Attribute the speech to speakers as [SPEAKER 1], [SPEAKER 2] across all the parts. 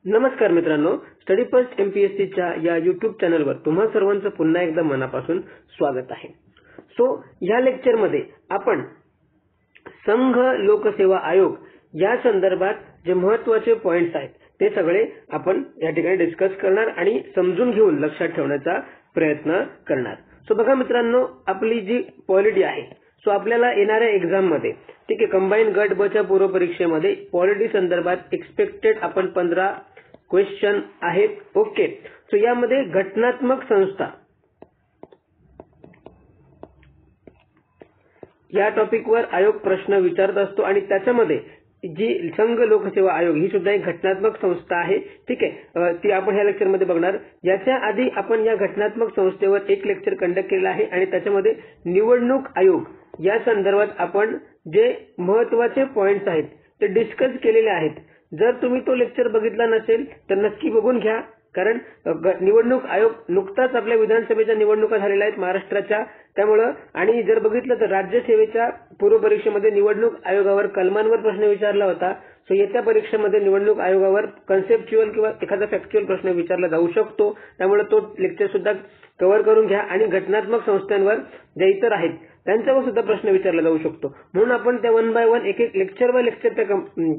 [SPEAKER 1] नमस्कार मित्रांनो, study first एमपीएससीच्या या यूट्यूब चॅनलवर तुम्हा सर्वांचं पुन्हा एकदा मनापासून स्वागत आहे। या लेक्चरमध्ये आपण संघ लोकसेवा आयोग या संदर्भात जे महत्त्वाचे पॉइंट्स आहेत ते सगळे आपण या ठिकाणी डिस्कस करणार आणि समजून घेऊन लक्षात ठेवण्याचा प्रयत्न करणार। बघा मित्रांनो, आपली जी पॉलिटी आहे आपल्याला येणाऱ्या एक्झाम मध्ये ठीक आहे, कंबाईन गट ब च्या पूर्व परीक्षेमध्ये पॉलिटी संदर्भात एक्सपेक्टेड आपण 15 क्वेश्चन आहेत। ओके, यामध्ये घटनात्मक संस्था या टॉपिकवर आयोग प्रश्न विचारत असतो आणि त्याच्यामध्ये जी संघ लोकसेवा आयोग ही सुद्धा एक घटनात्मक संस्था आहे। ठीक आहे, ती आपण ह्या लेक्चर मध्ये बघणार। याच्या आधी आपण या घटनात्मक संस्थेवर एक लेक्चर कंडक्ट केला आहे आणि त्याच्यामध्ये निवडणूक आयोग या संदर्भात आपण जे महत्त्वाचे पॉइंट्स आहेत ते डिस्कस केलेले आहेत। जर तुम्ही तो लेक्चर बघितला नसेल तर नक्की बघून घ्या, कारण निवडणूक आयोग नुकताच आपल्या विधानसभेच्या निवडणुका झालेल्या आहेत महाराष्ट्राच्या, त्यामुळे आणि जर बघितलं तर राज्यसेवेच्या पूर्व परीक्षेमध्ये निवडणूक आयोगावर कलमांवर प्रश्न विचारला होता। येत्या परीक्षेमध्ये निवडणूक आयोगावर कन्सेप्च्युअल किंवा एखादा फॅक्च्युअल प्रश्न विचारला जाऊ शकतो, त्यामुळे तो लेक्चर सुद्धा कव्हर करून घ्या। आणि घटनात्मक संस्थांवर जे इतर आहेत त्यांच्यावर सुद्धा प्रश्न विचारला जाऊ शकतो, म्हणून आपण त्या वन बाय वन एक एक लेक्चर बाय लेक्चर ते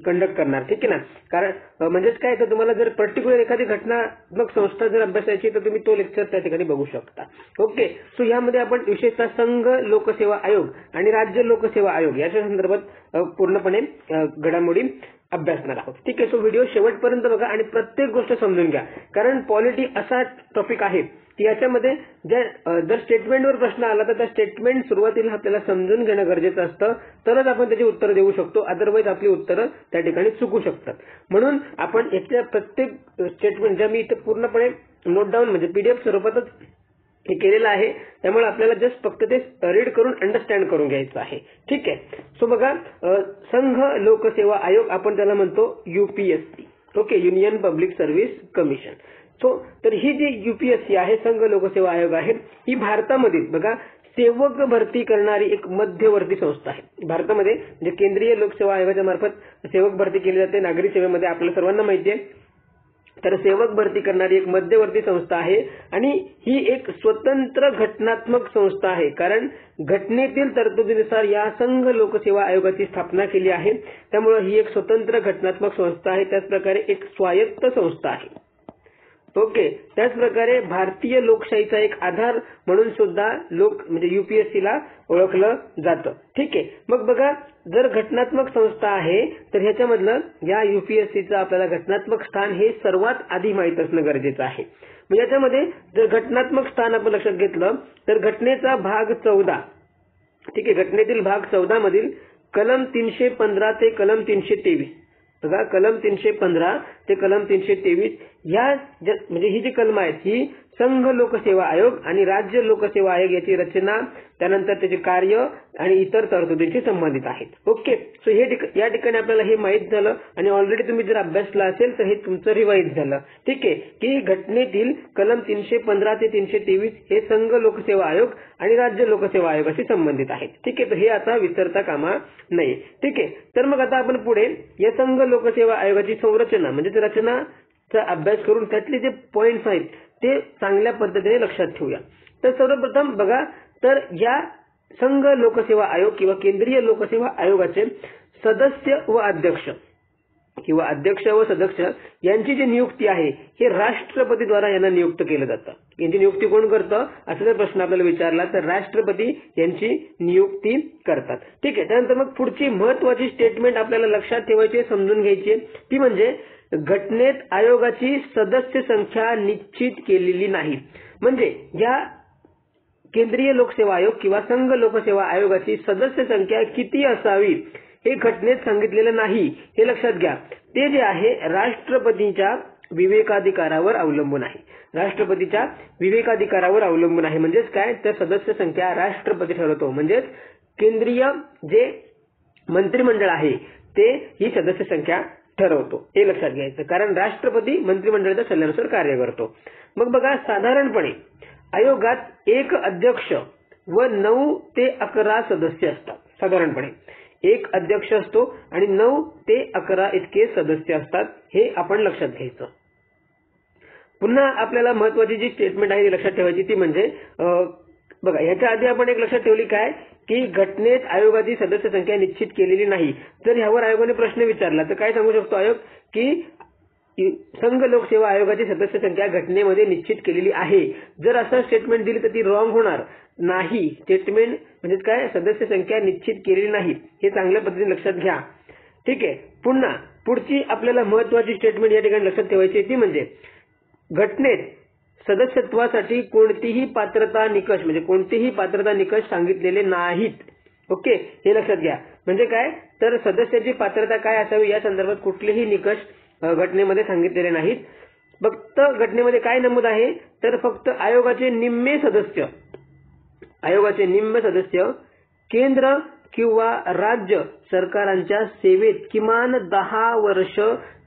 [SPEAKER 1] कंडक्ट करणार। ठीक आहे ना, कारण म्हणजेच काय तर तुम्हाला जर पर्टिक्युलर एखादी घटनात्मक संस्था जर अभ्यासायची तर तुम्ही तो लेक्चर त्या ठिकाणी बघू शकता। ओके, यामध्ये आपण विशेषतः संघ लोकसेवा आयोग आणि राज्य लोकसेवा आयोग याच्या संदर्भात पूर्णपणे घडामोडी अभ्यासणार आहोत। ठीक आहे, व्हिडिओ शेवटपर्यंत बघा आणि प्रत्येक गोष्ट समजून घ्या, कारण पॉलिटी असा टॉपिक आहे की याच्यामध्ये जर स्टेटमेंटवर प्रश्न आला तर त्या स्टेटमेंट सुरुवातीला आपल्याला समजून घेणं गरजेचं असतं, तरच आपण त्याची उत्तरं देऊ शकतो, अदरवाईज आपली उत्तरं त्या ठिकाणी चुकू शकतात। म्हणून आपण याच्या प्रत्येक स्टेटमेंट ज्या मी इथे पूर्णपणे नोट डाऊन म्हणजे पीडीएफ स्वरूपातच हे केलेलं आहे, त्यामुळे आपल्याला जस्ट फक्त ते रीड करून अंडरस्टँड करून घ्यायचं आहे। ठीक आहे, बघा, संघ लोकसेवा आयोग आपण त्याला म्हणतो UPSC. Okay, union public service commission. तर ही जी यूपीएससी आहे, संघ लोकसेवा आयोग आहे, ही भारतामधील बघा सेवक भरती करणारी एक मध्यवर्ती संस्था आहे। भारतामध्ये म्हणजे केंद्रीय लोकसेवा आयोगाच्या मार्फत सेवक भरती केली जाते नागरी सेवेमध्ये, आपल्या सर्वांना माहिती आहे। तर सेवक भरती करणारी एक मध्यवर्ती संस्था आहे आणि ही एक स्वतंत्र घटनात्मक संस्था आहे, कारण घटनेतील तरतुदीनुसार या संघ लोकसेवा आयोगाची स्थापना केली आहे, त्यामुळे ही एक स्वतंत्र घटनात्मक संस्था आहे। त्याचप्रकारे एक स्वायत्त संस्था आहे। ओके, त्याचप्रकारे भारतीय लोकशाहीचा एक आधार म्हणून सुद्धा म्हणजे यूपीएससीला ओळखलं जातं। ठीक आहे, मग बघा, जर घटनात्मक संस्था आहे तर ह्याच्यामधलं या यूपीएससीचं आपल्याला घटनात्मक स्थान हे सर्वात आधी माहीत असणं गरजेचं आहे। म्हणजे याच्यामध्ये जर घटनात्मक स्थान आपण लक्षात घेतलं तर घटनेचा भाग 14, ठीक आहे, घटनेतील भाग 14 मधील कलम 315 ते कलम 323, बघा कलम 315 ते कलम 323 या म्हणजे ही जी कलम आहेत ही संघ लोकसेवा आयोग आणि राज्य लोकसेवा आयोग याची रचना, त्यानंतर त्याचे कार्य आणि इतर तरतुदींशी संबंधित आहेत। ओके, या ठिकाणी आपल्याला हे माहित झालं आणि ऑलरेडी तुम्ही जर अभ्यासला असेल तर हे तुमचं रिवाईज झालं। ठीक आहे, की घटनेतील कलम 315 ते 323 हे संघ लोकसेवा आयोग आणि राज्य लोकसेवा आयोगाशी संबंधित आहेत। ठीक आहे, तर हे आता विसरता कामा नये। ठीक आहे, तर मग आता आपण पुढे या संघ लोकसेवा आयोगाची संरचना म्हणजे रचनाचा अभ्यास करून त्यातले जे पॉइंट्स आहेत ते चांगल्या पद्धतीने लक्षात ठेवूया। तर सर्वप्रथम बघा, तर या संघ लोकसेवा आयोग किंवा केंद्रीय लोकसेवा आयोगाचे सदस्य व अध्यक्ष किंवा अध्यक्ष व सदस्य यांची जी नियुक्ती आहे हे राष्ट्रपतीद्वारा यांना नियुक्त केलं जातं। यांची नियुक्ती कोण करतं असा जर प्रश्न आपल्याला विचारला तर राष्ट्रपती यांची नियुक्ती करतात। ठीक आहे, त्यानंतर मग पुढची महत्वाची स्टेटमेंट आपल्याला लक्षात ठेवायची, समजून घ्यायची, ती म्हणजे घटनेत आयोगाची सदस्य संख्या निश्चित केलेली नाही। म्हणजे या केंद्रीय लोकसेवा आयोग किंवा संघ लोकसेवा आयोगाची सदस्य संख्या किती असावी हे घटनेत सांगितलेलं नाही, हे लक्षात घ्या। ते जे आहे राष्ट्रपतीच्या विवेकाधिकारावर अवलंबून आहे। राष्ट्रपतीच्या विवेकाधिकारावर अवलंबून आहे म्हणजेच काय, तर सदस्य संख्या राष्ट्रपती ठरवतो, म्हणजेच केंद्रीय जे मंत्रिमंडळ आहे ते ही सदस्य संख्या ठरवतो, हे लक्षात घ्यायचं, कारण राष्ट्रपती मंत्रिमंडळाच्या सल्ल्यानुसार कार्य करतो। मग बघा, साधारणपणे आयोगात एक अध्यक्ष व 9 ते 11 सदस्य असतात। साधारणपणे एक अध्यक्ष असतो आणि 9 ते 11 इतके सदस्य असतात, हे आपण लक्षात घ्यायचं। पुन्हा आपल्याला महत्वाची जी स्टेटमेंट आहे ती लक्षात ठेवायची ती म्हणजे बघा, याच्या आधी आपण एक लक्षात ठेवली काय की घटनेत आयोगाची सदस्य संख्या निश्चित केलेली नाही. जर यावर आयोगाने प्रश्न विचारला तर काय सांगू शकतो आयोग की संघ लोकसेवा आयोगाची सदस्य संख्या घटनेमध्ये निश्चित केलेली आहे. जर असं स्टेटमेंट दिली तर ती रॉंग होणार नाही. स्टेटमेंट म्हणजे काय, सदस्य संख्या निश्चित केलेली नाही, हे चांगल्या पद्धतीने लक्षात घ्या. ठीक आहे. पुन्हा पुढची आपल्याला महत्वाची स्टेटमेंट या ठिकाणी लक्षात ठेवायची ती म्हणजे घटनेत सदस्यत्वासाठी कोणतीही पात्रता निकष सांगितलेले नाहीत. ओके, हे लक्षात घ्या. म्हणजे काय तर सदस्याची पात्रता काय असावी या संदर्भात कुठलेही निकष घटनेमध्ये सांगितलेले नाहीत. फक्त घटनेमध्ये काय नमूद आहे तर फक्त आयोगाचे निम्मे सदस्य केंद्र किंवा राज्य सरकारांच्या सेवेत किमान 10 वर्ष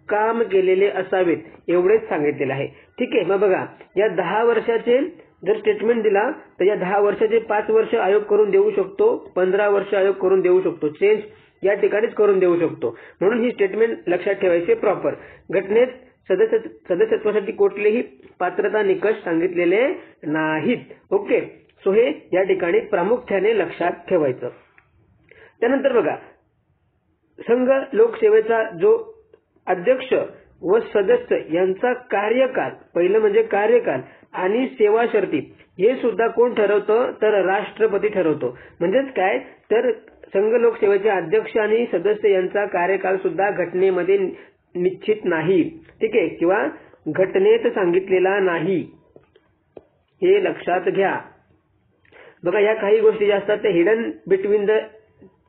[SPEAKER 1] काम केलेले असावेत एवढेच सांगितलेले आहे. ठीक आहे. मग बघा, या 10 वर्षाचे जर स्टेटमेंट दिला तर या 10 वर्षाचे 5 वर्ष आयोग करून देऊ शकतो, 15 वर्ष आयोग करून देऊ शकतो, चेंज या ठिकाणीच करून देऊ शकतो. म्हणून ही स्टेटमेंट लक्षात ठेवायची प्रॉपर. घटनेत सदस्यत्वासाठी कुठलेही पात्रता निकष सांगितलेले नाहीत. ओके, सो हे या ठिकाणी प्रामुख्याने लक्षात ठेवायचं. त्यानंतर बघा, संघ लोकसेवेचा जो अध्यक्ष व सदस्य यांचा कार्यकाल, पहिलं म्हणजे कार्यकाल आणि सेवा शर्ती हे सुद्धा कोण ठरवतं तर राष्ट्रपती ठरवतो. म्हणजेच काय तर संघ लोकसेवेचे अध्यक्ष आणि सदस्य यांचा कार्यकाल सुद्धा घटनेमध्ये निश्चित नाही. ठीक आहे, किंवा घटनेत सांगितलेला नाही, हे लक्षात घ्या. बघा, या काही गोष्टी ज्या असतात त्या हिडन बिटवीन द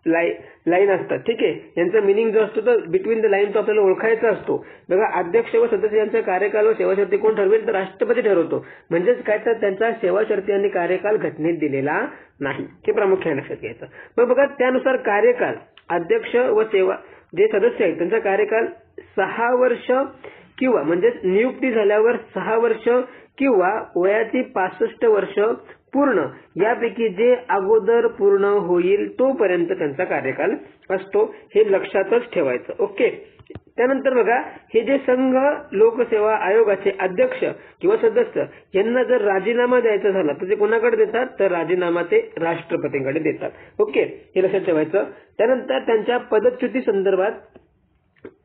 [SPEAKER 1] लाईन असतात. ठीक आहे, यांचा मिनिंग जो असतो तो बिटवीन द लाईन तो आपल्याला ओळखायचा असतो. बघा, अध्यक्ष व सदस्य यांचा कार्यकाल व सेवा शर्ती कोण ठरवेल तर राष्ट्रपती ठरवतो. म्हणजेच काय तर त्यांचा सेवा शर्ती आणि कार्यकाल घटनेत दिलेला नाही, हे प्रामुख्याने लक्षात घ्यायचं. मग बघा, त्यानुसार कार्यकाल अध्यक्ष व सेवा जे सदस्य आहेत त्यांचा कार्यकाल 6 वर्ष किंवा म्हणजेच नियुक्ती झाल्यावर 6 वर्ष किंवा वयाची 65 वर्ष पूर्ण यापैकी जे अगोदर पूर्ण होईल तोपर्यंत त्यांचा कार्यकाल असतो, हे लक्षातच ठेवायचं. ओके. त्यानंतर बघा, हे जे संघ लोकसेवा आयोगाचे अध्यक्ष किंवा सदस्य यांना जर राजीनामा द्यायचा झाला तर ते कोणाकडे देतात तर राजीनामा ते राष्ट्रपतींकडे देतात. ओके, हे लक्षात ठेवायचं. त्यानंतर त्यांच्या पदच्युती संदर्भात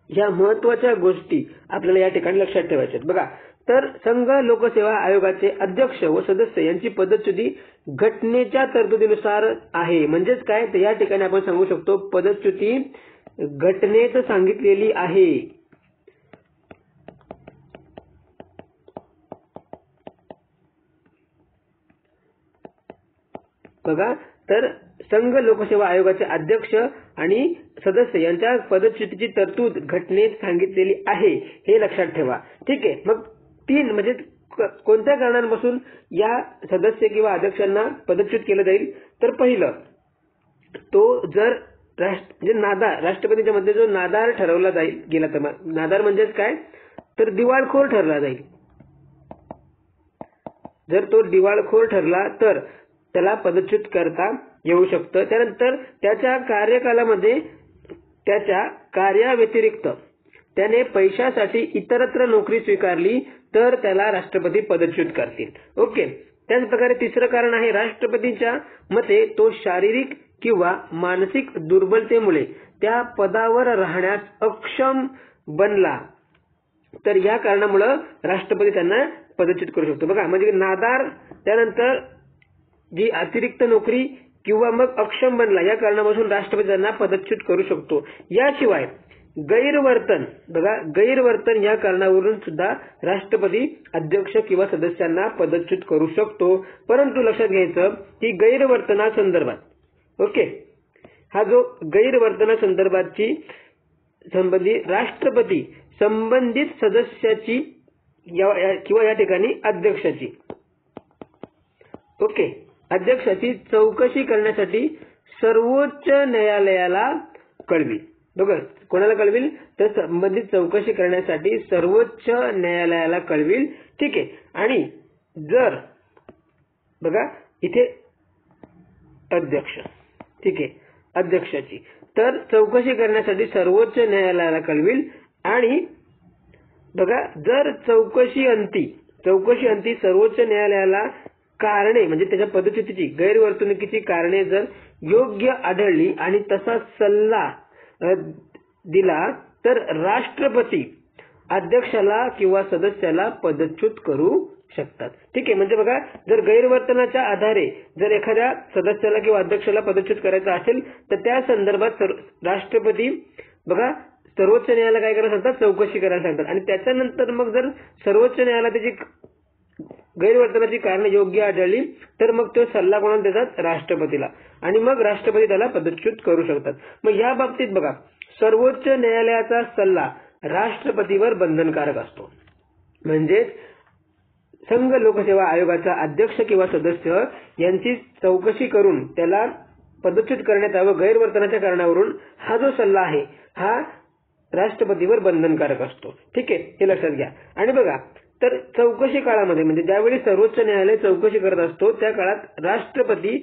[SPEAKER 1] ह्या महत्वाच्या गोष्टी आपल्याला या ठिकाणी लक्षात ठेवायच्या. बघा, तर संघ लोकसेवा आयोगाचे अध्यक्ष व सदस्य यांची पदच्युती घटनेच्या तरतुदीनुसार आहे. म्हणजेच काय तर या ठिकाणी आपण सांगू शकतो पदच्युती घटनेत सांगितलेली आहे. बघा, तर संघ लोकसेवा आयोगाचे अध्यक्ष आणि सदस्य यांच्या पदच्युतीची तरतूद घटनेत सांगितलेली आहे, हे लक्षात ठेवा. ठीक आहे. मग 3 म्हणजे कोणत्या कारणांपासून या सदस्य किंवा अध्यक्षांना पदच्युत केलं जाईल तर पहिलं, तो जर म्हणजे राष्ट्रपतींच्या मध्ये जो नादार ठरवला जाईल गेला तर नादार म्हणजेच काय तर दिवाळखोर ठरला जाईल. जर तो दिवाळखोर ठरला तर त्याला पदच्युत करता येऊ शकतं. त्यानंतर त्याच्या कार्यकालामध्ये त्याच्या कार्याव्यतिरिक्त त्याने पैशासाठी इतरत्र नोकरी स्वीकारली तर त्याला राष्ट्रपती पदच्युत करतील. ओके. त्याच प्रकारे तिसरं कारण आहे राष्ट्रपतींच्या मते तो शारीरिक किंवा मानसिक दुर्बलतेमुळे त्या पदावर राहण्यास अक्षम बनला तर या कारणामुळे राष्ट्रपती त्यांना पदच्युत करू शकतो. बघा, म्हणजे नादार, त्यानंतर जी अतिरिक्त नोकरी किंवा मग अक्षम बनला या कारणापासून राष्ट्रपती त्यांना पदच्युत करू शकतो. याशिवाय गैरवर्तन, बघा गैरवर्तन या कारणावरून सुद्धा राष्ट्रपती अध्यक्ष किंवा सदस्यांना पदच्युत करू शकतो. परंतु लक्षात घ्यायचं की गैरवर्तनासंदर्भात, ओके, हा जो गैरवर्तनासंदर्भातची संबंधित राष्ट्रपती संबंधित सदस्याची किंवा या ठिकाणी अध्यक्षाची, ओके, अध्यक्षाची चौकशी करण्यासाठी सर्वोच्च न्यायालयाला कळविल. बघा, कोणाला कळविल तर संबंधित चौकशी करण्यासाठी सर्वोच्च न्यायालयाला कळविल. ठीक आहे. आणि जर बघा इथे अध्यक्ष, ठीक आहे, अध्यक्षाची तर चौकशी करण्यासाठी सर्वोच्च न्यायालयाला कळविल. आणि बघा, जर चौकशी अंती चौकशी अंती सर्वोच्च न्यायालयाला कारणे म्हणजे त्याच्या पदच्युतीची गैरवर्तणुकीची कारणे जर योग्य आढळली आणि तसा सल्ला दिला तर राष्ट्रपती अध्यक्षाला किंवा सदस्याला पदच्युत करू शकतात. ठीक आहे. म्हणजे बघा, जर गैरवर्तनाच्या आधारे जर एखाद्या सदस्याला किंवा अध्यक्षाला पदच्युत करायचं असेल तर त्या संदर्भात राष्ट्रपती बघा सर्वोच्च न्यायालयाला काय करायला सांगतात, चौकशी करायला सांगतात आणि त्याच्यानंतर मग जर सर्वोच्च न्यायालयाला त्याची गैरवर्तनाची कारणे योग्य आढळली तर मग तो सल्ला कोणाला देतात, राष्ट्रपतीला, आणि मग राष्ट्रपती त्याला पदच्युत करू शकतात. मग या बाबतीत बघा सर्वोच्च न्यायालयाचा सल्ला राष्ट्रपतीवर बंधनकारक असतो. म्हणजे संघ लोकसेवा आयोगाचा अध्यक्ष किंवा सदस्य यांची चौकशी करून त्याला पदच्युत करण्यात यावं गैरवर्तनाच्या कारणावरून हा जो सल्ला आहे हा राष्ट्रपतीवर बंधनकारक असतो. ठीक आहे, हे लक्षात घ्या. आणि बघा, तर चौकशी काळामध्ये म्हणजे ज्यावेळी सर्वोच्च न्यायालय चौकशी करत असतो त्या काळात राष्ट्रपती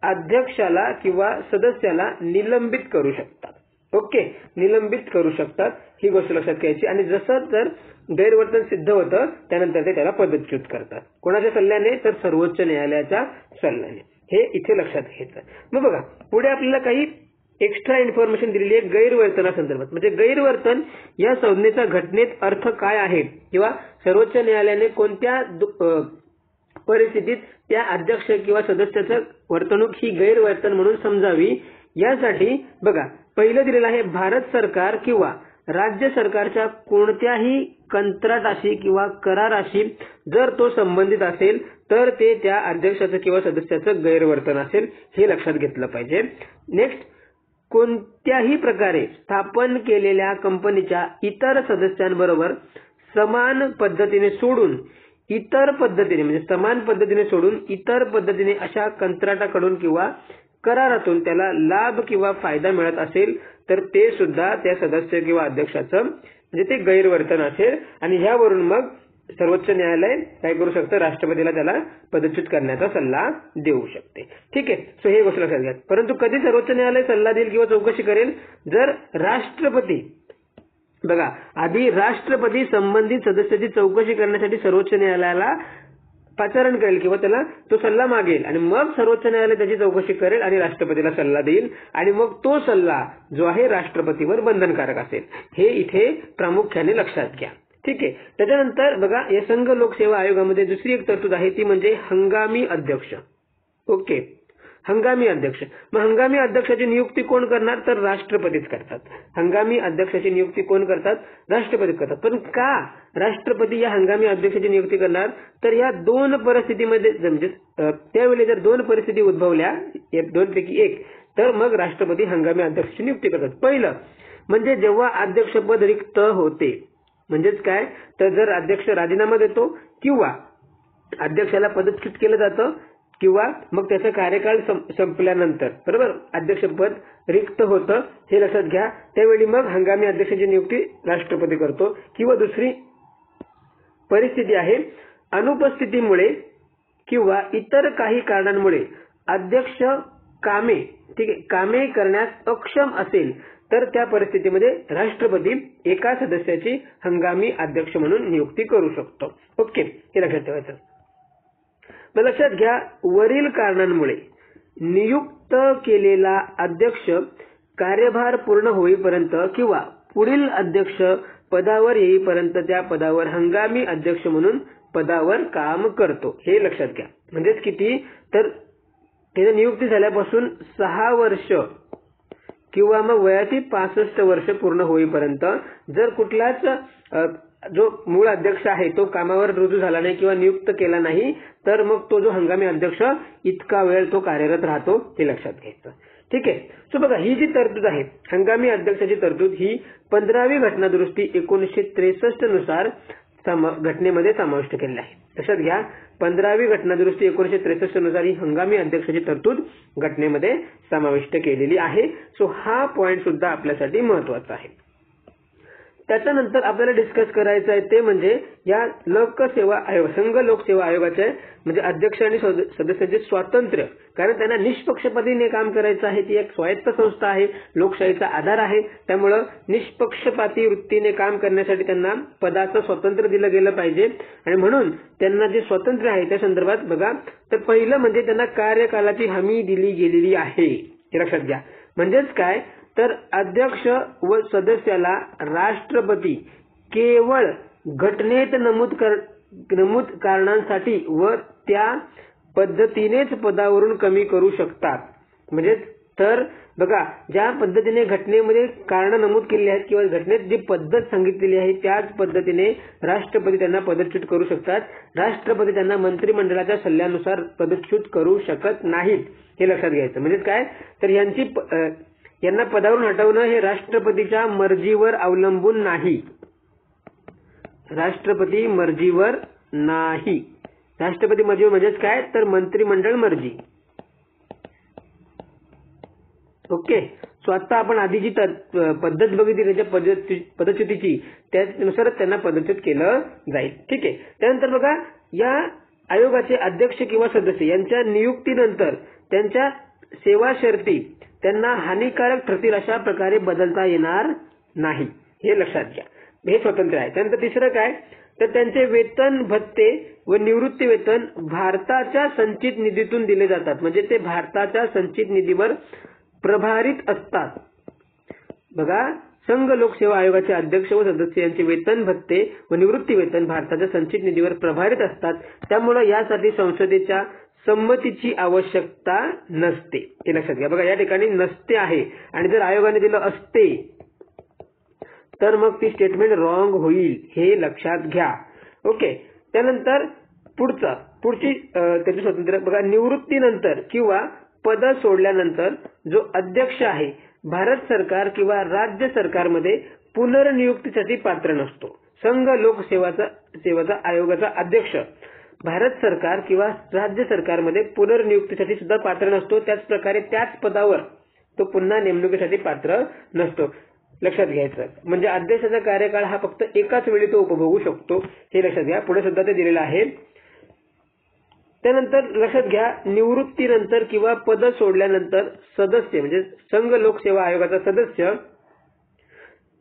[SPEAKER 1] अध्यक्षाला किंवा सदस्याला निलंबित करू शकतात. ओके, निलंबित करू शकतात, ही गोष्ट लक्षात घ्यायची. आणि जसं जर गैरवर्तन सिद्ध होतं त्यानंतर ते त्याला पदच्युत करतात. कोणाच्या सल्ल्याने, तर सर्वोच्च न्यायालयाच्या सल्ल्याने. हे इथे लक्षात घ्यायचं. मग बघा पुढे आपल्याला काही एक्स्ट्रा इन्फॉर्मेशन दिलेली आहे गैरवर्तनासंदर्भात. म्हणजे गैरवर्तन या संज्ञेचा घटनेत अर्थ काय आहे किंवा सर्वोच्च न्यायालयाने कोणत्या परिस्थितीत त्या अध्यक्ष किंवा सदस्याचं वर्तणूक ही गैरवर्तन म्हणून समजावी यासाठी बघा पहिलं दिलेलं आहे, भारत सरकार किंवा राज्य सरकारच्या कोणत्याही कंत्राटाशी किंवा कराराशी जर तो संबंधित असेल तर ते त्या अध्यक्षाचं किंवा सदस्याचं गैरवर्तन असेल, हे लक्षात घेतलं पाहिजे. नेक्स्ट, कोणत्याही प्रकारे स्थापन केलेल्या कंपनीच्या इतर सदस्यांबरोबर समान पद्धतीने सोडून इतर पद्धतीने म्हणजे समान पद्धतीने सोडून इतर पद्धतीने अशा कंत्राटाकडून किंवा करारातून त्याला लाभ किंवा फायदा मिळत असेल तर ते सुद्धा त्या सदस्य किंवा अध्यक्षाचं म्हणजे ते गैरवर्तन असेल. आणि ह्यावरून मग सर्वोच्च न्यायालय काय करू शकतं, राष्ट्रपतीला त्याला पदच्युत करण्याचा सल्ला देऊ शकते. ठीक आहे, सो हे गोष्ट लक्षात घ्या. परंतु कधी सर्वोच्च न्यायालय सल्ला देईल किंवा चौकशी करेल, जर राष्ट्रपती बघा आधी राष्ट्रपती संबंधित सदस्याची चौकशी करण्यासाठी सर्वोच्च न्यायालयाला पाचारण करेल किंवा त्याला तो सल्ला मागेल आणि मग सर्वोच्च न्यायालय त्याची चौकशी करेल आणि राष्ट्रपतीला सल्ला देईल आणि मग तो सल्ला जो आहे राष्ट्रपतीवर बंधनकारक असेल. हे इथे प्रामुख्याने लक्षात घ्या. ठीक आहे. त्याच्यानंतर बघा या संघ लोकसेवा आयोगामध्ये दुसरी एक तरतूद आहे ती म्हणजे हंगामी अध्यक्ष. ओके, हंगामी अध्यक्ष. मग हंगामी अध्यक्षाची नियुक्ती कोण करणार, तर राष्ट्रपतीच करतात. हंगामी अध्यक्षाची नियुक्ती कोण करतात, राष्ट्रपती करतात. पण का राष्ट्रपती या हंगामी अध्यक्षाची नियुक्ती करणार, तर या दोन परिस्थितीमध्ये म्हणजे त्यावेळी जर दोन परिस्थिती उद्भवल्या दोनपैकी एक, तर मग राष्ट्रपती हंगामी अध्यक्षाची नियुक्ती करतात. पहिलं म्हणजे जेव्हा अध्यक्षपद रिक्त होते, म्हणजेच काय, तर जर अध्यक्ष राजीनामा देतो किंवा अध्यक्षाला पदच्युत केलं जातं किंवा मग त्याचा कार्यकाळ संपल्यानंतर बरोबर अध्यक्षपद रिक्त होतं, हे लक्षात घ्या. त्यावेळी मग हंगामी अध्यक्षाची नियुक्ती राष्ट्रपती करतो. किंवा दुसरी परिस्थिती आहे अनुपस्थितीमुळे किंवा इतर काही कारणांमुळे अध्यक्ष कामे करण्यास अक्षम असेल तर त्या परिस्थितीमध्ये राष्ट्रपती एका सदस्याची हंगामी अध्यक्ष म्हणून नियुक्ती करू शकतो. ओके, हे लक्षात ठेवायचं. लक्षात घ्या, वरील कारणांमुळे नियुक्त केलेला अध्यक्ष कार्यभार पूर्ण होईपर्यंत किंवा पुढील अध्यक्ष पदावर येईपर्यंत त्या पदावर हंगामी अध्यक्ष म्हणून पदावर काम करतो. हे लक्षात घ्या. म्हणजेच किती, तर त्याची नियुक्ती झाल्यापासून 6 वर्ष किंवा मग वयाची 65 वर्ष पूर्ण होईपर्यंत जर कुठलाच जो मूळ अध्यक्ष आहे तो कामावर रुजू झाला नाही किंवा नियुक्त केला नाही तर मग तो जो हंगामी अध्यक्ष इतका वेळ तो कार्यरत राहतो, हे लक्षात घ्यायचं. ठीक आहे. सो बघा ही जी तरतूद आहे हंगामी अध्यक्षाची तरतूद ही 15वी घटनादुरुस्ती 1963 नुसार घटनेमध्ये समाविष्ट केलेली आहे. लक्षात घ्या, 15वी घटनादुरुस्ती 1963 नुसार ही हंगामी अध्यक्षाची तरतूद घटनेमध्ये समाविष्ट केलेली आहे. सो हा पॉइंट सुद्धा आपल्यासाठी महत्वाचा आहे. त्याच्यानंतर आपल्याला डिस्कस करायचं आहे ते म्हणजे या लोकसेवा आयोग, संघ लोकसेवा आयोगाचे म्हणजे अध्यक्ष आणि सदस्यांचे स्वातंत्र्य, कारण त्यांना निष्पक्षपातीने काम करायचं आहे. ती एक स्वायत्त संस्था आहे, लोकशाहीचा आधार आहे. त्यामुळे निष्पक्षपाती वृत्तीने काम करण्यासाठी त्यांना पदाचं स्वातंत्र्य दिलं गेलं पाहिजे. आणि म्हणून त्यांना जे स्वातंत्र्य आहे त्या संदर्भात बघा, तर पहिलं म्हणजे त्यांना कार्यकालाची हमी दिली गेलेली आहे, हे लक्षात घ्या. म्हणजेच काय, तर अध्यक्ष व सदस्याला राष्ट्रपती केवळ घटनेत नमूद कारणांसाठी व त्या पद्धतीनेच पदावरून कमी करू शकतात. म्हणजे तर बघा, ज्या पद्धतीने घटनेमध्ये कारण नमूद केली आहेत किंवा घटनेत जी पद्धत सांगितलेली आहे त्याच पद्धतीने राष्ट्रपती त्यांना पदच्युत करू शकतात. राष्ट्रपती त्यांना मंत्रिमंडळाच्या सल्ल्यानुसार पदच्युत करू शकत नाहीत, हे लक्षात घ्यायचं. म्हणजे काय, तर यांना पदावरून हटवणं हे राष्ट्रपतीच्या मर्जीवर अवलंबून नाही. राष्ट्रपती मर्जीवर नाही. राष्ट्रपती मर्जीवर म्हणजेच काय, तर मंत्रिमंडळ मर्जी. ओके. सो आता आपण आधी जी पद्धत बघितली त्याच्या पदच्युतीची, त्यानुसारच त्यांना पदच्युत केलं जाईल. ठीक आहे. त्यानंतर बघा, या आयोगाचे अध्यक्ष किंवा सदस्य यांच्या नियुक्तीनंतर त्यांच्या सेवा शर्ती त्यांना हानिकारक ठरतील अशा प्रकारे बदलता येणार नाही, हे लक्षात घ्या. हे स्वतंत्र आहे. त्यानंतर तिसरं काय, तर त्यांचे वेतन भत्ते व निवृत्ती वेतन भारताच्या संचित निधीतून दिले जातात. म्हणजे ते भारताच्या संचित निधीवर प्रभारित असतात. बघा, संघ लोकसेवा आयोगाचे अध्यक्ष व सदस्य यांचे वेतन भत्ते व निवृत्ती वेतन भारताच्या संचित निधीवर प्रभारित असतात. त्यामुळे यासाठी संसदेच्या संमतीची आवश्यकता नसते, हे लक्षात घ्या. बघा, या ठिकाणी नसते आहे आणि जर आयोगाने दिलं असते तर मग ती स्टेटमेंट रॉंग होईल, हे लक्षात घ्या. ओके. त्यानंतर पुढची त्याचे स्वातंत्र्य बघा, निवृत्तीनंतर किंवा पद सोडल्यानंतर जो अध्यक्ष आहे भारत सरकार किंवा राज्य सरकारमध्ये पुनर्नियुक्तीसाठी पात्र नसतो. संघ लोकसेवा आयोगाचा अध्यक्ष भारत सरकार किंवा राज्य सरकारमध्ये पुनर्नियुक्तीसाठी सुद्धा पात्र नसतो. त्याच प्रकारे त्याच पदावर तो पुन्हा नेमणुकीसाठी पात्र नसतो, लक्षात घ्यायचं. म्हणजे अध्यक्षाचा कार्यकाळ हा फक्त एकाच वेळी तो उपभोगू शकतो, हे लक्षात घ्या. पुढे सुद्धा ते दिलेलं आहे. त्यानंतर लक्षात घ्या, निवृत्तीनंतर किंवा पद सोडल्यानंतर सदस्य म्हणजे संघ लोकसेवा आयोगाचा सदस्य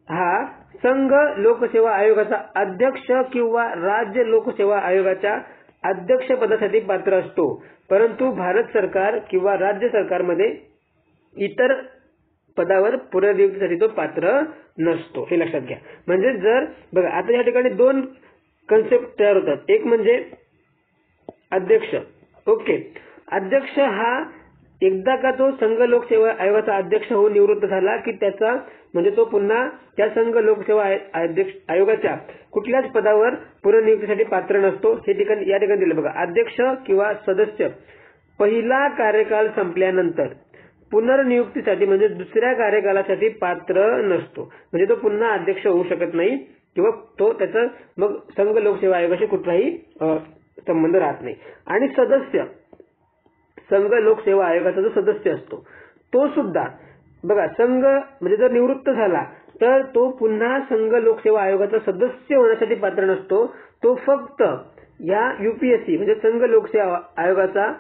[SPEAKER 1] हा संघ लोकसेवा आयोगाचा अध्यक्ष किंवा राज्य लोकसेवा आयोगाच्या अध्यक्ष पदासाठी पात्र असतो. परंतु भारत सरकार किंवा राज्य सरकारमध्ये इतर पदावर पुनर्नियुक्तीसाठी तो पात्र नसतो, हे लक्षात घ्या. म्हणजे जर बघा, आता या ठिकाणी दोन कन्सेप्ट तयार होतात. एक म्हणजे अध्यक्ष. ओके. अध्यक्ष हा एकदा का तो संघ लोकसेवा आयोगाचा अध्यक्ष होऊन निवृत्त झाला की त्याचा म्हणजे तो पुन्हा त्या संघ लोकसेवा आयोगाच्या कुठल्याच पदावर पुनर्नियुक्तीसाठी पात्र नसतो. हे या ठिकाणी दिलं बघा, अध्यक्ष किंवा सदस्य पहिला कार्यकाल संपल्यानंतर पुनर्नियुक्तीसाठी म्हणजे दुसऱ्या कार्यकालासाठी पात्र नसतो. म्हणजे तो पुन्हा अध्यक्ष होऊ शकत नाही किंवा तो त्याचा मग संघ लोकसेवा आयोगाशी कुठलाही संबंध राहत नाही. आणि सदस्य संघ लोकसेवा आयोगाचा जो सदस्य असतो तो सुद्धा बघा, संघ म्हणजे जर निवृत्त झाला तर तो पुन्हा संघ लोकसेवा आयोगाचा सदस्य होण्यासाठी पात्र नसतो. तो फक्त या यूपीएससी म्हणजे संघ लोकसेवा आयोगाचा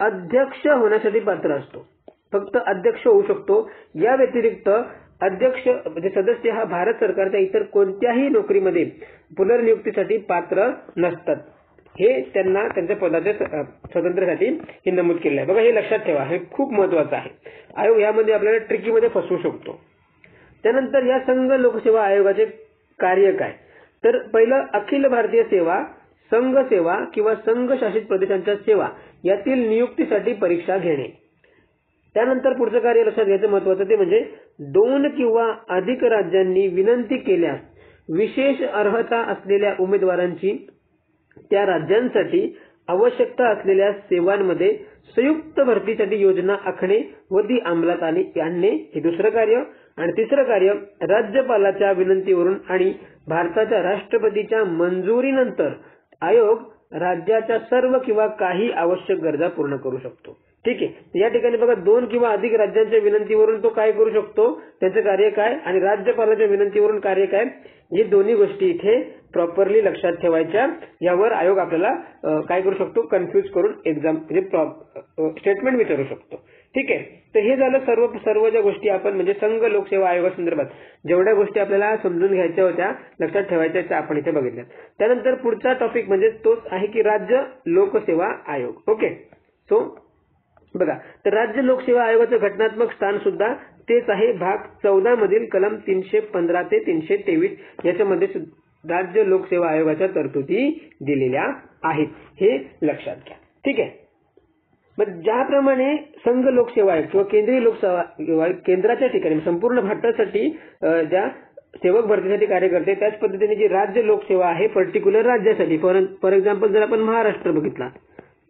[SPEAKER 1] अध्यक्ष होण्यासाठी पात्र असतो, फक्त अध्यक्ष होऊ शकतो. या व्यतिरिक्त अध्यक्ष म्हणजे सदस्य हा भारत सरकारच्या इतर कोणत्याही नोकरीमध्ये पुनर्नियुक्तीसाठी पात्र नसतात. हे त्यांना त्यांच्या पदाच्या स्वातंत्र्यासाठी हे नमूद केलं आहे. बघा, हे लक्षात ठेवा, हे खूप महत्वाचं आहे. आयोग यामध्ये आपल्याला ट्रिकीमध्ये फसवू शकतो. त्यानंतर या संघ लोकसेवा आयोगाचे कार्य काय, तर पहिलं अखिल भारतीय सेवा, संघ सेवा किंवा संघ शासित प्रदेशांच्या सेवा यातील नियुक्तीसाठी परीक्षा घेणे. त्यानंतर पुढचं कार्य लक्षात घ्यायचं महत्वाचं ते म्हणजे 2 किंवा अधिक राज्यांनी विनंती केल्यास विशेष अर्हता असलेल्या उमेदवारांची त्या राज्यांसाठी आवश्यकता असलेल्या सेवांमध्ये संयुक्त भरतीसाठी योजना आखणे व ती अंमलात आणणे, हे दुसरं कार्य. आणि तिसरं कार्य राज्यपालाच्या विनंतीवरून आणि भारताच्या राष्ट्रपतीच्या मंजुरीनंतर आयोग राज्याच्या सर्व किंवा काही आवश्यक गरजा पूर्ण करू शकतो. ठीक आहे. या ठिकाणी बघा 2 किंवा अधिक राज्यांच्या विनंतीवरून तो काय करू शकतो, त्याचं कार्य काय, आणि राज्यपालाच्या विनंतीवरून कार्य काय, हे दोन्ही गोष्टी इथे प्रॉपरली लक्षात ठेवायच्या. यावर आयोग आपल्याला काय करू शकतो, कन्फ्यूज करून एक्झाम म्हणजे स्टेटमेंट विचारू शकतो. ठीक आहे. तर हे झालं सर्व ज्या गोष्टी आपण म्हणजे संघ लोकसेवा आयोगासंदर्भात जेवढ्या गोष्टी आपल्याला समजून घ्यायच्या होत्या, लक्षात ठेवायच्या त्या आपण इथे बघितल्या. त्यानंतर पुढचा टॉपिक म्हणजे तोच आहे की राज्य लोकसेवा आयोग. ओके. सो बघा, तर राज्य लोकसेवा आयोगाचं घटनात्मक स्थान सुद्धा तेच आहे. भाग 14 मधील कलम 315 ते 323 याच्यामध्ये राज्य लोकसेवा आयोगाच्या तरतुदी दिलेल्या आहेत, हे लक्षात घ्या. ठीक आहे. मग ज्याप्रमाणे संघ लोकसेवा आयोग किंवा केंद्रीय लोकसेवा आयोग केंद्राच्या ठिकाणी संपूर्ण भारतासाठी ज्या सेवक भरतीसाठी कार्य करते, त्याच पद्धतीने जी राज्य लोकसेवा आहे पर्टिक्युलर राज्यासाठी, फॉर एक्झाम्पल जर आपण महाराष्ट्र बघितला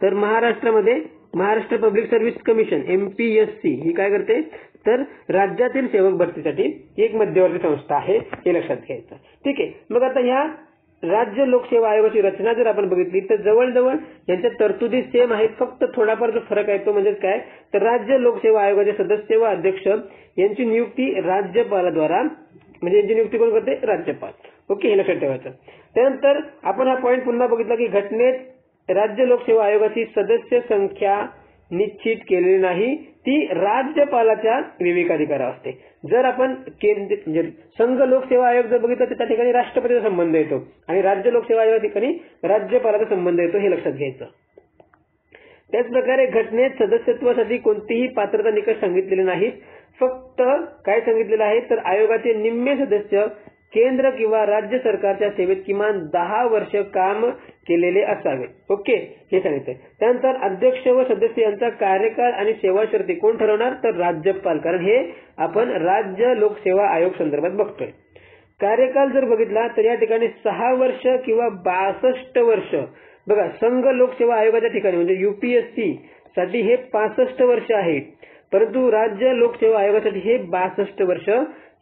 [SPEAKER 1] तर महाराष्ट्रामध्ये Maharashtra public service commission MPSC ही काय करते, तर राज्यातील सेवक भरतीसाठी एक मध्यवर्ती संस्था आहे, हे लक्षात घ्यायचं. ठीक आहे. मग आता ह्या राज्य लोकसेवा आयोगाची रचना जर आपण बघितली तर जवळजवळ यांच्या तरतुदी सेम आहेत, फक्त थोडाफार जो फरक आहे तो म्हणजे काय, तर राज्य लोकसेवा आयोगाचे सदस्य व अध्यक्ष यांची नियुक्ती राज्यपालाद्वारा, म्हणजे यांची नियुक्ती कोण करते, राज्यपाल. ओके, हे लक्षात ठेवायचं. त्यानंतर आपण हा पॉईंट पुन्हा बघितला की घटनेत राज्य लोकसेवा आयोगाची सदस्य संख्या निश्चित केलेली नाही, ती राज्यपालाच्या विवेकाधिकारावर असते. जर आपण संघ लोकसेवा आयोग जर बघितला तर त्या ठिकाणी राष्ट्रपतीचा संबंध येतो आणि राज्य लोकसेवा आयोग ठिकाणी राज्यपालाचा संबंध येतो, हे लक्षात घ्यायचं. त्याचप्रकारे घटनेत सदस्यत्वासाठी कोणतेही पात्रता निकष सांगितलेले नाहीत, फक्त काय सांगितलेलं आहे, तर आयोगाचे निम्मे सदस्य केंद्र किंवा राज्य सरकारच्या सेवेत किमान 10 वर्ष काम केलेले असावे. ओके, हे सांगितले. त्यानंतर अध्यक्ष व सदस्य यांचा कार्यकाळ आणि सेवा शर्ती कोण ठरवणार, तर राज्यपाल, कारण हे आपण राज्य लोकसेवा आयोग संदर्भात बघतोय. कार्यकाल जर बघितला तर या ठिकाणी 6 वर्ष किंवा 62 वर्ष. बघा, संघ लोकसेवा आयोगाच्या ठिकाणी म्हणजे UPSC साठी हे 65 वर्ष आहे, परंतु राज्य लोकसेवा आयोगासाठी हे 62 वर्ष,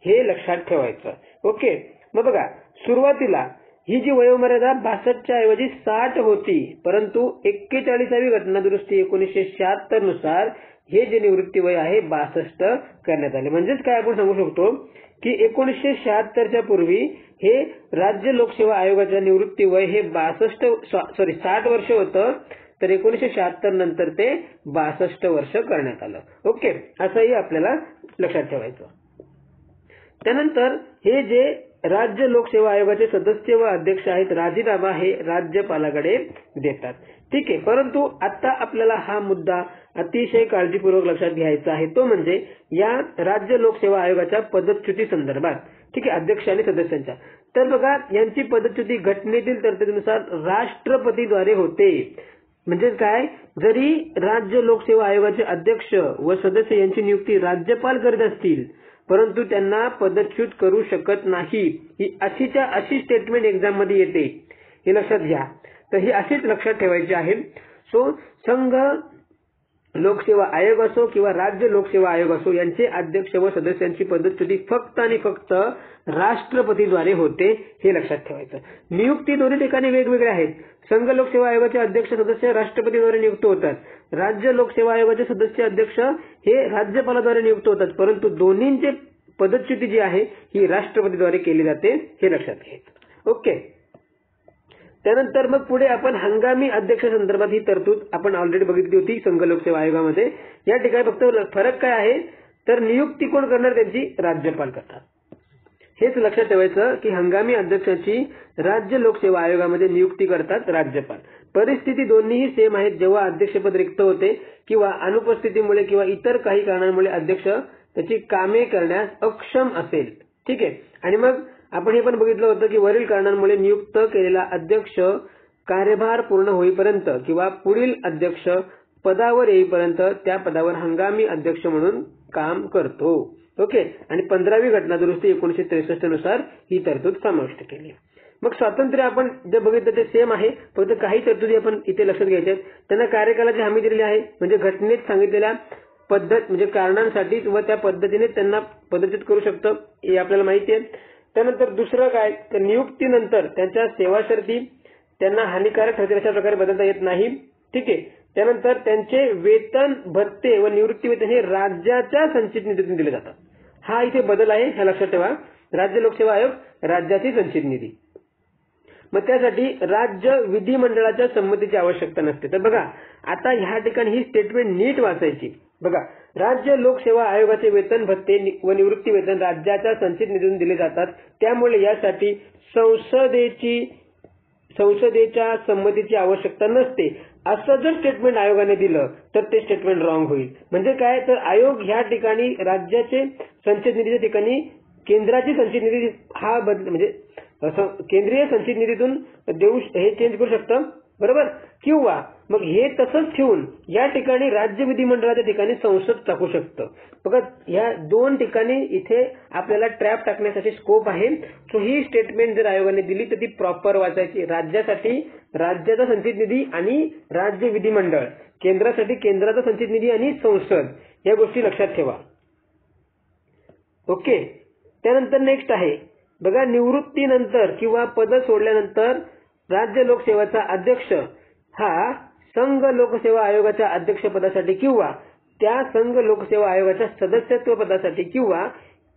[SPEAKER 1] हे लक्षात ठेवायचं. ओके. मग बघा, सुरुवातीला ही जी वयोमर्यादा 62च्या ऐवजी 60 होती, परंतु 41वी घटना दुरुस्ती 1976 नुसार हे जे निवृत्ती वय आहे 62 करण्यात आले. म्हणजेच काय आपण सांगू शकतो की 1976च्या पूर्वी हे राज्य लोकसेवा आयोगाच्या निवृत्ती वय हे 60 वर्ष होतं, तर 1976 नंतर ते 62 वर्ष करण्यात आलं. ओके, असंही आपल्याला लक्षात ठेवायचं. त्यानंतर हे जे राज्य लोकसेवा आयोगाचे सदस्य व अध्यक्ष आहेत, राजीनामा हे राज्यपालाकडे देतात. ठीक आहे. परंतु आता आपल्याला हा मुद्दा अतिशय काळजीपूर्वक लक्षात घ्यायचा आहे, तो म्हणजे या राज्य लोकसेवा आयोगाच्या पदच्युती संदर्भात. ठीक आहे, अध्यक्ष आणि सदस्यांच्या. तर बघा, यांची पदच्युती घटनेतील तरतुदीनुसार राष्ट्रपतीद्वारे होते. म्हणजे काय, जरी राज्य लोकसेवा आयोगाचे अध्यक्ष व सदस्य यांची नियुक्ती राज्यपाल करत असतील, परंतु त्यांना पदच्युत करू शकत नाही. ही अशीच्या अशी स्टेटमेंट एक्झाम मध्ये येते, हे लक्षात घ्या. तर ही अशीच लक्षात ठेवायची आहे. सो संघ लोकसेवा आयोग असो किंवा राज्य लोकसेवा आयोग असो, यांचे अध्यक्ष व सदस्यांची पदच्युती फक्त आणि फक्त राष्ट्रपतीद्वारे होते, हे लक्षात ठेवायचं. नियुक्ती दोन्ही ठिकाणी वेगवेगळ्या आहेत. संघ लोकसेवा आयोगाचे अध्यक्ष सदस्य राष्ट्रपतीद्वारे नियुक्त होतात, राज्य लोकसेवा आयोगाचे सदस्य अध्यक्ष हे राज्यपालाद्वारे नियुक्त होतात, परंतु दोन्हींचे पदच्युती जी आहे ही राष्ट्रपतीद्वारे केली जाते, हे लक्षात घ्यायचं. ओके. त्यानंतर मग पुढे आपण हंगामी अध्यक्ष संदर्भात ही तरतूद आपण ऑलरेडी बघितली होती संघ लोकसेवा आयोगामध्ये. या ठिकाणी फक्त फरक काय आहे, तर नियुक्ती कोण करणार, त्यांची राज्यपाल करतात. हेच लक्षात ठेवायचं की हंगामी अध्यक्षाची राज्य लोकसेवा आयोगामध्ये नियुक्ती करतात राज्यपाल. परिस्थिती दोन्हीही सेम आहेत. जेव्हा अध्यक्षपद रिक्त होते किंवा अनुपस्थितीमुळे किंवा इतर काही कारणांमुळे अध्यक्ष त्याची कामे करण्यास अक्षम असेल. ठीक आहे. आणि मग आपण हे पण बघितलं होतं की वरील कारणांमुळे नियुक्त केलेला अध्यक्ष कार्यभार पूर्ण होईपर्यंत किंवा पुढील अध्यक्ष पदावर येईपर्यंत त्या पदावर हंगामी अध्यक्ष म्हणून काम करतो. ओके. आणि 15वी घटना दुरुस्ती 1963 नुसार ही तरतूद समाविष्ट केली. मग स्वातंत्र्य आपण जे बघितलं ते सेम आहे, फक्त काही तरतुदी आपण इथे लक्षात घ्यायच्या आहेत. त्यांना कार्यकालाची हमी दिलेली आहे, म्हणजे घटनेत सांगितलेल्या पद्धत म्हणजे कारणांसाठी व त्या पद्धतीने त्यांना पदच्युत करू शकतं, हे आपल्याला माहिती आहे. त्यानंतर दुसरं काय, तर नियुक्तीनंतर त्यांच्या सेवा शर्ती त्यांना हानिकारक ठरतील अशा प्रकारे बदलता येत नाही. ठीक आहे. त्यानंतर त्यांचे वेतन भत्ते व निवृत्ती वेतन हे राज्याच्या संचित निधीतून दिले जातात. हा इथे बदल आहे, हे लक्षात ठेवा. राज्य लोकसेवा आयोग राज्याची संचित निधी. मग त्यासाठी राज्य विधिमंडळाच्या संमतीची आवश्यकता नसते. तर बघा आता ह्या ठिकाणी ही स्टेटमेंट नीट वाचायची. बघा, राज्य लोकसेवा आयोगाचे वेतन भत्ते व निवृत्ती वेतन राज्याच्या संचित निधीतून दिले जातात. त्यामुळे यासाठी संसदेच्या संमतीची आवश्यकता नसते असं जर स्टेटमेंट आयोगाने दिलं तर ते स्टेटमेंट रॉंग होईल. म्हणजे काय, तर आयोग ह्या ठिकाणी राज्याचे संचित निधीच्या ठिकाणी केंद्राची संचित निधी हा म्हणजे केंद्रीय संचित निधीतून देऊ हे चेंज करू शकतं, बरोबर. किंवा मग हे तसंच ठेवून या ठिकाणी राज्य विधिमंडळाच्या ठिकाणी संसद टाकू शकतं. बघा या दोन ठिकाणी इथे आपल्याला ट्रॅप टाकण्यासाठी स्कोप आहे. सो ही स्टेटमेंट जर आयोगाने दिली तर ती प्रॉपर वाचायची. राज्यासाठी राज्याचा संचित निधी आणि राज्य विधिमंडळ, केंद्रासाठी केंद्राचा संचित निधी आणि संसद, या गोष्टी लक्षात ठेवा. ओके. त्यानंतर नेक्स्ट आहे बघा, निवृत्तीनंतर किंवा पद सोडल्यानंतर राज्य लोकसेवेचा अध्यक्ष हा संघ लोकसेवा आयोगाच्या अध्यक्षपदासाठी किंवा त्या संघ लोकसेवा आयोगाच्या सदस्यत्व पदासाठी किंवा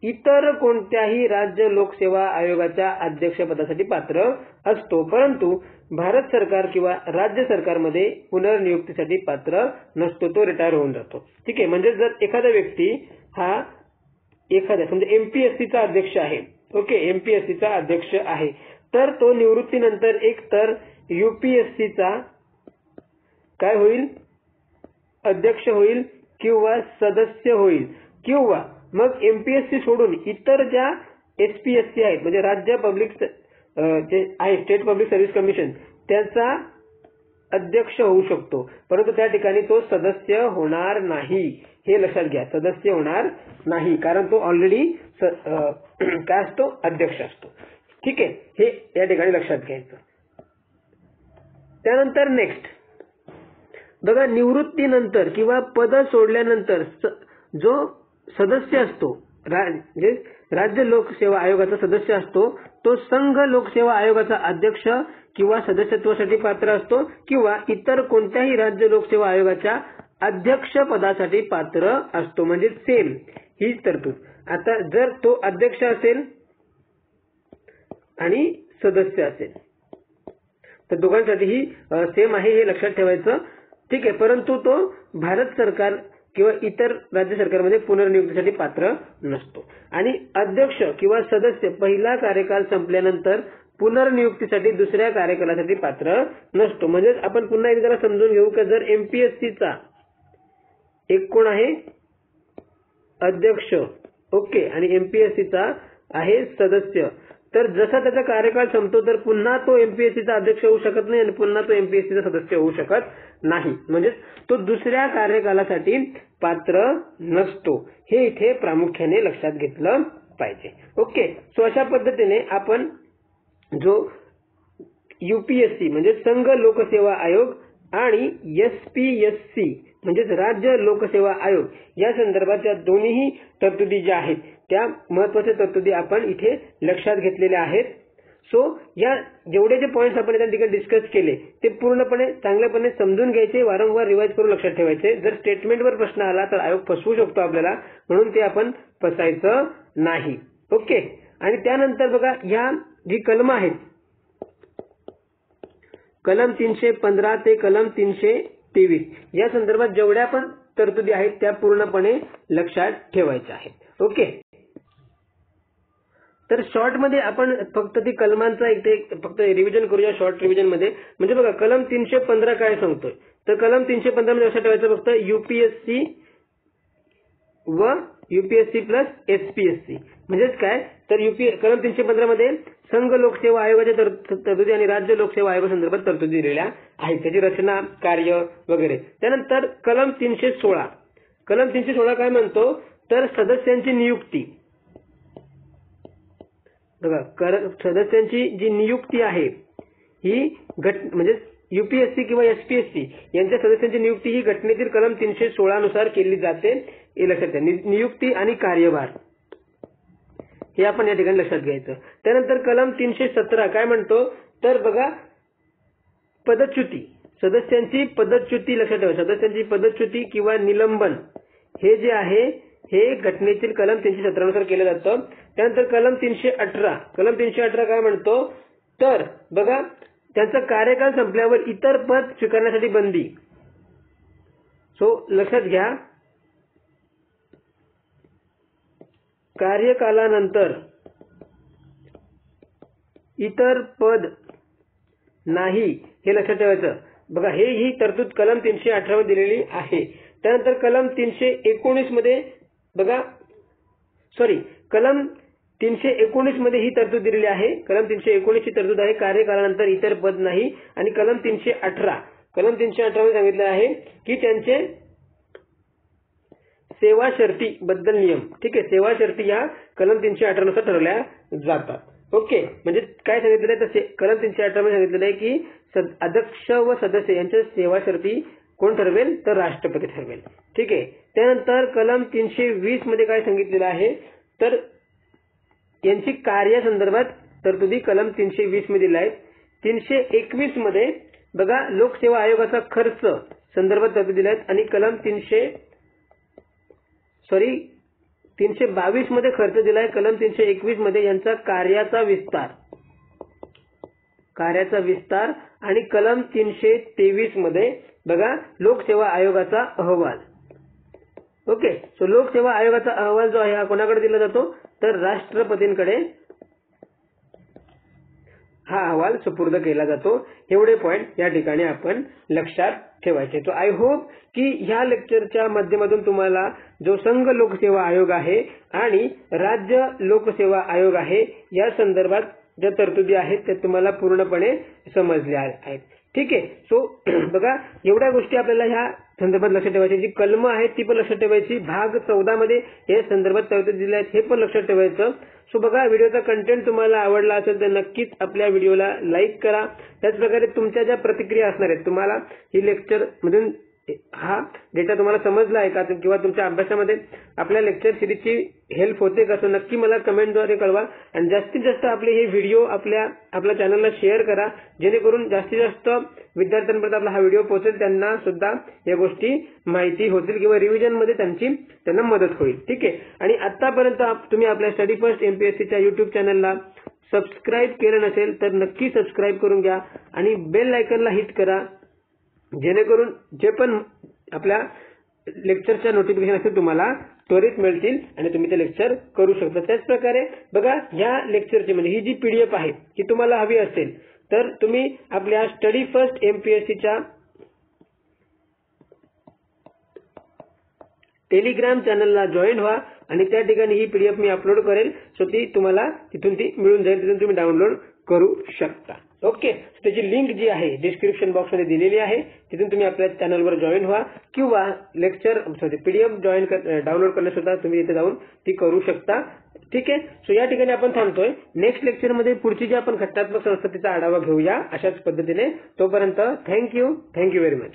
[SPEAKER 1] इतर कोणत्याही राज्य लोकसेवा आयोगाच्या अध्यक्षपदासाठी पात्र असतो, परंतु भारत सरकार किंवा राज्य सरकारमध्ये पुनर्नियुक्तीसाठी पात्र नसतो, तो रिटायर होऊन जातो. ठीक आहे. म्हणजे जर एखादा व्यक्ती हा एखाद्या समजा एमपीएससीचा अध्यक्ष आहे, ओके, एमपीएससीचा अध्यक्ष आहे, तर तो निवृत्तीनंतर एक तर यूपीएससीचा काय होईल, अध्यक्ष होईल किंवा सदस्य होईल, किंवा मग एमपीएससी सोडून इतर ज्या एसपीएससी आहेत म्हणजे राज्य पब्लिक जे आहे स्टेट पब्लिक सर्व्हिस कमिशन त्याचा अध्यक्ष होऊ शकतो, परंतु त्या ठिकाणी तो सदस्य होणार नाही. हे लक्षात घ्या, सदस्य होणार नाही, कारण तो ऑलरेडी काय असतो, अध्यक्ष असतो. ठीक आहे, हे या ठिकाणी लक्षात घ्यायचं. त्यानंतर नेक्स्ट बघा, निवृत्तीनंतर किंवा पद सोडल्यानंतर जो सदस्य असतो म्हणजे राज्य लोकसेवा आयोगाचा सदस्य असतो, तो संघ लोकसेवा आयोगाचा अध्यक्ष किंवा सदस्यत्वासाठी पात्र असतो किंवा इतर कोणत्याही राज्य लोकसेवा आयोगाच्या अध्यक्ष पदासाठी पात्र असतो. म्हणजे सेम हीच तरतूद. आता जर तो अध्यक्ष असेल आणि सदस्य असेल तर दोघांसाठी ही सेम आहे, हे लक्षात ठेवायचं. ठीक आहे. परंतु तो भारत सरकार किंवा इतर राज्य सरकारमध्ये पुनर्नियुक्तीसाठी पात्र नसतो. आणि अध्यक्ष किंवा सदस्य पहिला कार्यकाल संपल्यानंतर पुनर्नियुक्तीसाठी दुसऱ्या कार्यकालासाठी पात्र नसतो. म्हणजे आपण पुन्हा एकदा समजून घेऊ की जर एमपीएससीचा एक कोण आहे, अध्यक्ष, ओके, आणि एमपीएससीचा आहे सदस्य, तर जसा त्याचा कार्यकाळ संपतो तर पुन्हा तो एमपीएससीचा अध्यक्ष होऊ शकत नाही आणि पुन्हा तो एमपीएससीचा सदस्य होऊ शकत नाही. म्हणजे तो दुसऱ्या कार्यकालासाठी पात्र नसतो. हे इथे प्रामुख्याने लक्षात घेतलं पाहिजे. ओके. सो अशा पद्धतीने आपण जो यूपीएससी म्हणजे संघ लोकसेवा आयोग आणि एसपीएससी म्हणजेच राज्य लोकसेवा आयोग या संदर्भाच्या दोन्ही तरतुदी ज्या आहेत त्या महत्वाच्या तरतुदी आपण इथे लक्षात घेतलेल्या आहेत. सो या जेवढे जे पॉइंट्स आपण त्या ठिकाणी डिस्कस केले ते पूर्णपणे चांगल्यापणे समजून घ्यायचे, वारंवार रिवाइज करून लक्षात ठेवायचे. जर स्टेटमेंटवर प्रश्न आला तर आयोग फसवू शकतो आपल्याला, म्हणून ते आपण फसायचं नाही. ओके. आणि त्यानंतर बघा ह्या जी कलम आहेत, कलम 315 ते कलम 323 या संदर्भात जेवढ्या पण तरतुदी आहेत त्या पूर्णपणे लक्षात ठेवायच्या आहेत. ओके. तर शॉर्ट मध्ये आपण फक्त ती कलमांचा इथे फक्त रिव्हिजन करूया शॉर्ट रिव्हिजन मध्ये. म्हणजे बघा कलम 315 काय सांगतोय, तर कलम 315 मध्ये लक्षात ठेवायचं फक्त यूपीएससी व यूपीएससी प्लस एसपीएससी म्हणजेच काय, तर कलम 315 मध्ये संघ लोकसेवा आयोगाच्या तरतुदी आणि राज्य लोकसेवा आयोग संदर्भात तरतुदी दिलेल्या आहेत, त्याची रचना, कार्य वगैरे. त्यानंतर कलम 316 काय म्हणतो, तर सदस्यांची नियुक्ती. बघा सदस्यांची जी नियुक्ती आहे ही म्हणजे यूपीएससी किंवा एसपीएससी यांच्या सदस्यांची नियुक्ती ही घटनेतील कलम 316 नुसार केली जाते. हे लक्षात घ्या. नियुक्ती आणि कार्यभार हे आपण या ठिकाणी लक्षात घ्यायचं. त्यानंतर कलम 317 काय म्हणतो, तर बघा पदच्युती, सदस्यांची पदच्युती लक्षात ठेवा, सदस्यांची पदच्युती किंवा निलंबन हे जे आहे हे घटनेतील कलम 317 नुसार केलं जातं. त्यानंतर कलम 318 काय म्हणतो तर बघा त्यांचा कार्यकाळ संपल्यावर इतर पद स्वीकारण्यासाठी बंदी. सो लक्षात घ्या, कार्यकालानंतर इतर पद नाही हे लक्षात ठेवायचं. बघा ही तरतूद कलम 318 मध्ये दिलेली आहे. त्यानंतर कलम 319 मध्ये बघा कलम 319 मध्ये ही तरतूद दिलेली आहे. कलम 319 ची तरतूद आहे कार्यकालानंतर इतर पद नाही. आणि कलम 318 मध्ये सांगितलं आहे की त्यांचे सेवा शर्ती बद्दल नियम. ठीक आहे, सेवा शर्ती या कलम 318 नुसार ठरवल्या जातात. ओके, म्हणजे काय सांगितलेलं आहे तर कलम 318 मध्ये सांगितलेलं आहे की अध्यक्ष व सदस्य यांच्या सेवा शर्ती कोण ठरवेल तर राष्ट्रपती ठरवेल. ठीक आहे, त्यानंतर कलम 320 मध्ये काय सांगितलेलं आहे तर यांची कार्यासंदर्भात तरतुदी कलम 320 मध्ये दिल्या आहेत. 321 मध्ये बघा लोकसेवा आयोगाचा खर्च संदर्भात तरतुदी दिल्या आहेत. आणि कलम 322 मध्ये खर्च दिलाय. कलम 321 मध्ये यांचा कार्याचा विस्तार आणि कलम 323 मध्ये बघा लोकसेवा आयोगाचा अहवाल. ओके, सो लोकसेवा आयोगाचा अहवाल जो आहे हा कोणाकडे दिला जातो तर राष्ट्रपतींकडे हा अहवाल सुपूर्द केला जातो. एवढे पॉइंट या ठिकाणी आपण लक्षात ठेवायचे. तो आय होप की ह्या लेक्चरच्या माध्यमातून तुम्हाला जो संघ लोकसेवा आयोग आहे आणि राज्य लोकसेवा आयोग आहे या संदर्भात ज्या तरतुदी आहेत त्या तुम्हाला पूर्णपणे समजल्या आहेत. ठीक आहे, सो बघा एवढ्या गोष्टी आपल्याला ह्या संदर्भात लक्षात ठेवायची. जी कलम आहेत ती पण लक्षात ठेवायची. भाग 14 मध्ये या संदर्भात तरतुदी दिल्या आहेत हे पण लक्षात ठेवायचं. सो बघा व्हिडिओचा कंटेंट तुम्हाला आवडला असेल तर नक्कीच आपल्या व्हिडिओला लाईक करा. त्याचप्रकारे तुमच्या ज्या प्रतिक्रिया असणार आहेत, तुम्हाला ही लेक्चर मधून हा डेटा तुम्हाला समजला आहे का किंवा तुमच्या अभ्यासामध्ये आपल्या लेक्चर सिरीजची हेल्प होते का, नक्की मला कमेंटद्वारे कळवा. आणि जास्तीत जास्त आपले हे व्हिडिओ आपल्या चॅनलला शेअर करा जेणेकरून जास्तीत जास्त विद्यार्थ्यांपर्यंत आपला हा व्हिडिओ पोहोचेल, त्यांना सुद्धा या गोष्टी माहिती होतील किंवा रिव्हिजन मध्ये त्यांना मदत होईल. ठीक आहे, आणि आतापर्यंत तुम्ही आपल्या स्टडी फर्स्ट MPSCच्या युट्यूब चॅनलला सबस्क्राईब केलं नसेल तर नक्की सबस्क्राईब करून घ्या आणि बेल आयकॉनला हिट करा जेणेकरून जे पण आपल्या लेक्चरच्या नोटिफिकेशन असतील तुम्हाला त्वरित मिळतील आणि तुम्ही ते लेक्चर करू शकता. त्याचप्रकारे बघा ह्या लेक्चरची म्हणजे ही जी PDF आहे की तुम्हाला हवी असेल तर तुम्ही आपल्या स्टडी फर्स्ट MPSCच्या टेलिग्राम चॅनलला जॉईन व्हा आणि त्या ठिकाणी ही PDF मी अपलोड करेल. सो ती तुम्हाला तिथून मिळून जाईल, तिथून तुम्ही डाउनलोड करू शकता. ओके, त्याची लिंक जी आहे डिस्क्रिप्शन बॉक्समध्ये दिलेली आहे, तिथून तुम्ही आपल्या चॅनलवर जॉईन व्हा किंवा लेक्चर PDF डाउनलोड करण्यास सुद्धा तुम्ही इथे जाऊन ती करू शकता. ठीक आहे, सो या ठिकाणी आपण थांबतोय. नेक्स्ट लेक्चरमध्ये पुढची जी आपण घटनात्मक संस्कृतीचा आढावा घेऊया अशाच पद्धतीने. तोपर्यंत थँक्यू व्हेरी मच.